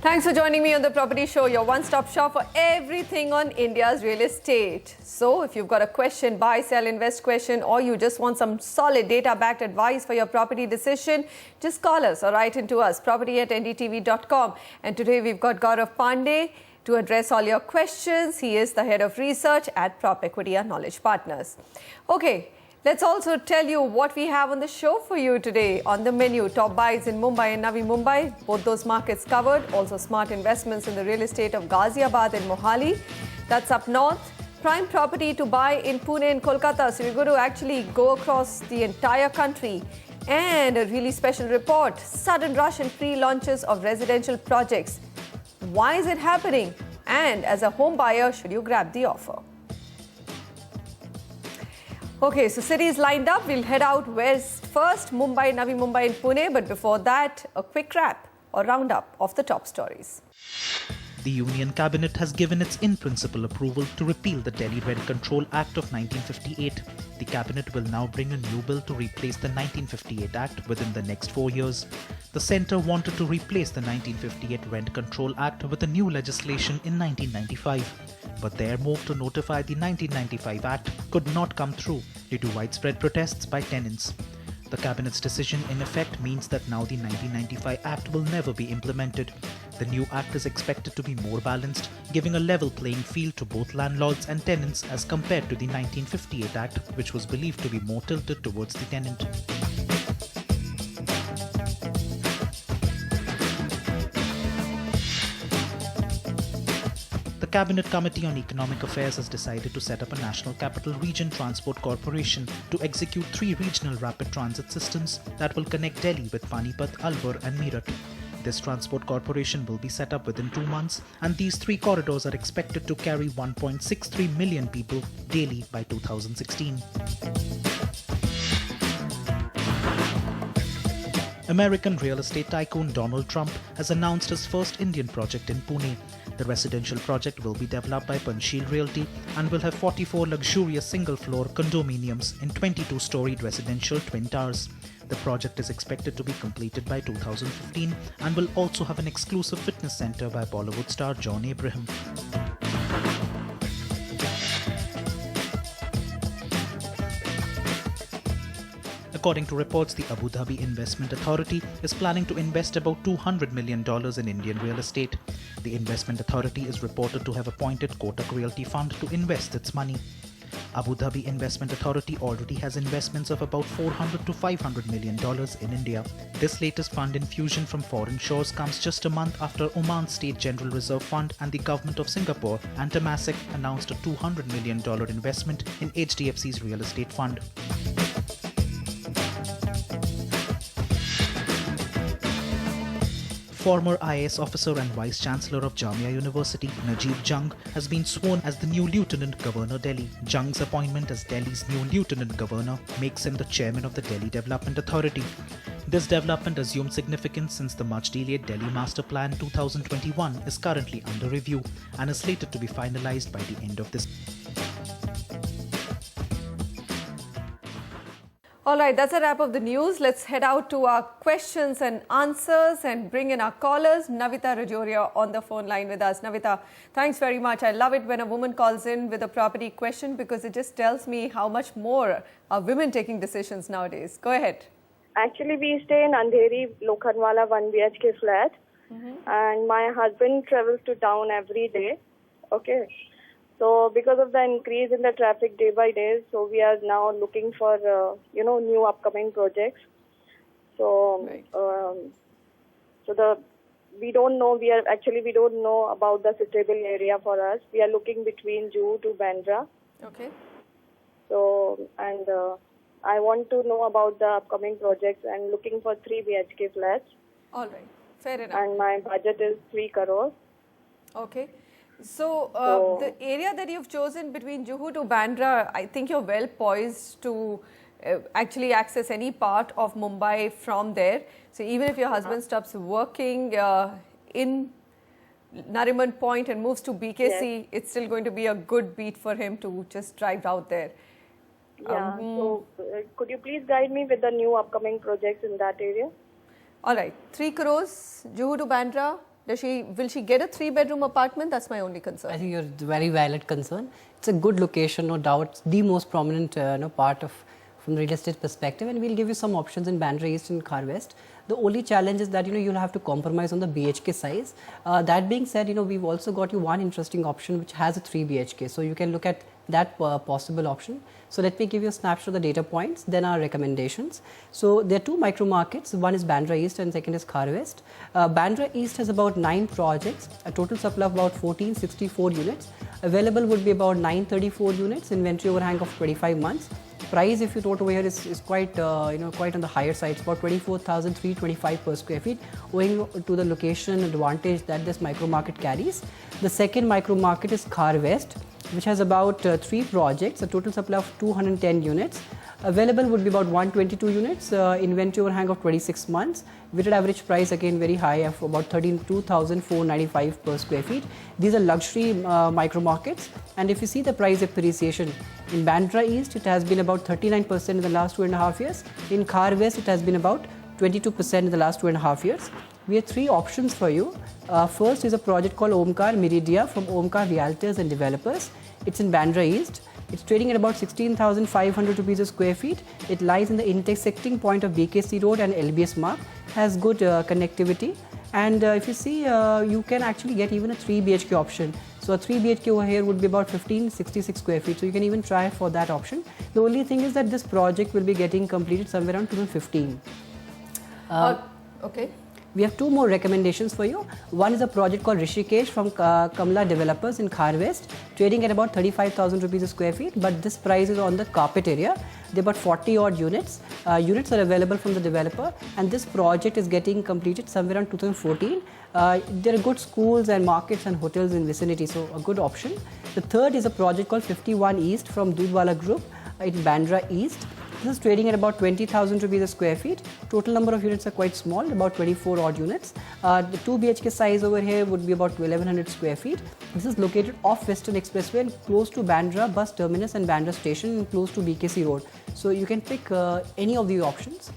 Thanks for joining me on the Property Show, your one-stop shop for everything on India's real estate. So if you've got a question, buy, sell, invest question, or you just want some solid data-backed advice for your property decision, just call us or write into us, property@ndtv.com. And today we've got Gaurav Pandey to address all your questions. He is the head of research at Prop Equity and Knowledge Partners. Okay. Let's also tell you what we have on the show for you today. On the menu, top buys in Mumbai and Navi Mumbai, both those markets covered. Also smart investments in the real estate of Ghaziabad and Mohali. That's up north. Prime property to buy in Pune and Kolkata. So we're going to actually go across the entire country. And a really special report, sudden rush in pre-launches of residential projects. Why is it happening? And as a home buyer, should you grab the offer? Okay, so cities lined up. We'll head out west first, Mumbai, Navi Mumbai and Pune. But before that, a quick wrap or roundup of the top stories. The Union Cabinet has given its in-principle approval to repeal the Delhi Rent Control Act of 1958. The Cabinet will now bring a new bill to replace the 1958 Act within the next 4 years. The centre wanted to replace the 1958 Rent Control Act with a new legislation in 1995. But their move to notify the 1995 Act could not come through due to widespread protests by tenants. The Cabinet's decision in effect means that now the 1995 Act will never be implemented. The new Act is expected to be more balanced, giving a level playing field to both landlords and tenants as compared to the 1958 Act, which was believed to be more tilted towards the tenant. The Cabinet Committee on Economic Affairs has decided to set up a National Capital Region Transport Corporation to execute 3 regional rapid transit systems that will connect Delhi with Panipat, Alwar and Meerut. This transport corporation will be set up within 2 months, and these 3 corridors are expected to carry 1.63 million people daily by 2016. American real estate tycoon Donald Trump has announced his first Indian project in Pune. The residential project will be developed by Panchsheel Realty and will have 44 luxurious single-floor condominiums in 22-storied residential twin towers. The project is expected to be completed by 2015 and will also have an exclusive fitness center by Bollywood star John Abraham. According to reports, the Abu Dhabi Investment Authority is planning to invest about $200 million in Indian real estate. The Investment Authority is reported to have appointed Kotak Realty Fund to invest its money. Abu Dhabi Investment Authority already has investments of about $400 to $500 million in India. This latest fund infusion from foreign shores comes just a month after Oman's State General Reserve Fund and the government of Singapore and Temasek announced a $200 million investment in HDFC's real estate fund. Former IAS officer and Vice-Chancellor of Jamia University, Najib Jung, has been sworn as the new Lieutenant Governor Delhi. Jung's appointment as Delhi's new Lieutenant Governor makes him the chairman of the Delhi Development Authority. This development assumed significance since the much-delayed Delhi Master Plan 2021 is currently under review and is slated to be finalized by the end of this. All right, that's a wrap of the news. Let's head out to our questions and answers and bring in our callers. Navita Rajoria on the phone line with us. Navita, thanks very much. I love it when a woman calls in with a property question because it just tells me how much more are women taking decisions nowadays. Go ahead. Actually, we stay in Andheri, Lokhandwala 1 BHK flat. And my husband travels to town every day. Okay. So because of the increase in the traffic day by day, so we are now looking for, new upcoming projects. So, Right. we don't know about the suitable area for us. We are looking between Juhu to Bandra. Okay. So, and I want to know about the upcoming projects and looking for 3 BHK flats. All right. Fair enough. And my budget is 3 crore. Okay. So, the area that you've chosen between Juhu to Bandra, I think you're well poised to actually access any part of Mumbai from there. So, even if your husband stops working in Nariman Point and moves to BKC, it's still going to be a good beat for him to just drive out there. Yeah. Could you please guide me with the new upcoming projects in that area? All right. 3 crores, Juhu to Bandra. Will she get a 3-bedroom apartment? That's my only concern. I think you're very valid concern. It's a good location, no doubt. It's the most prominent part of from the real estate perspective, and we'll give you some options in Bandra East and Khar West. The only challenge is that you'll have to compromise on the BHK size. That being said, we've also got you one interesting option which has a 3 BHK, so you can look at that possible option. So let me give you a snapshot of the data points, then our recommendations. So there are 2 micro markets. One is Bandra East and second is Khar West. Bandra East has about 9 projects, a total supply of about 1464 units. Available would be about 934 units, inventory overhang of 25 months. Price, if you note over here, is quite quite on the higher side. It's about 24,325 per square feet, owing to the location advantage that this micro market carries. The second micro market is Khar West, which has about 3 projects, a total supply of 210 units. Available would be about 122 units, inventory overhang of 26 months, weighted average price again very high of about 32,495 per square feet. These are luxury micro markets, and if you see the price appreciation, in Bandra East it has been about 39% in the last 2.5 years. In Khar West it has been about 22% in the last 2.5 years. We have 3 options for you. First is a project called Omkar Meridia from Omkar Realtors and Developers. It's in Bandra East. It's trading at about 16,500 rupees a square feet. It lies in the intersecting point of BKC Road and LBS Mark. Has good connectivity. And if you see, you can actually get even a 3 BHK option. So a 3 BHK over here would be about 1566 square feet. So you can even try for that option. The only thing is that this project will be getting completed somewhere around 2015. Okay. We have 2 more recommendations for you. One is a project called Rishikesh from Kamla Developers in Khar West, trading at about 35,000 rupees a square feet, but this price is on the carpet area. There are about 40 odd units. Units are available from the developer, and this project is getting completed somewhere around 2014. There are good schools and markets and hotels in vicinity, so a good option. The third is a project called 51 East from Dudwala Group in Bandra East. This is trading at about 20,000 rupees a square feet. Total number of units are quite small, about 24 odd units. The 2 BHK size over here would be about 1100 square feet. This is located off Western Expressway and close to Bandra bus terminus and Bandra station and close to BKC Road. So you can pick any of the options.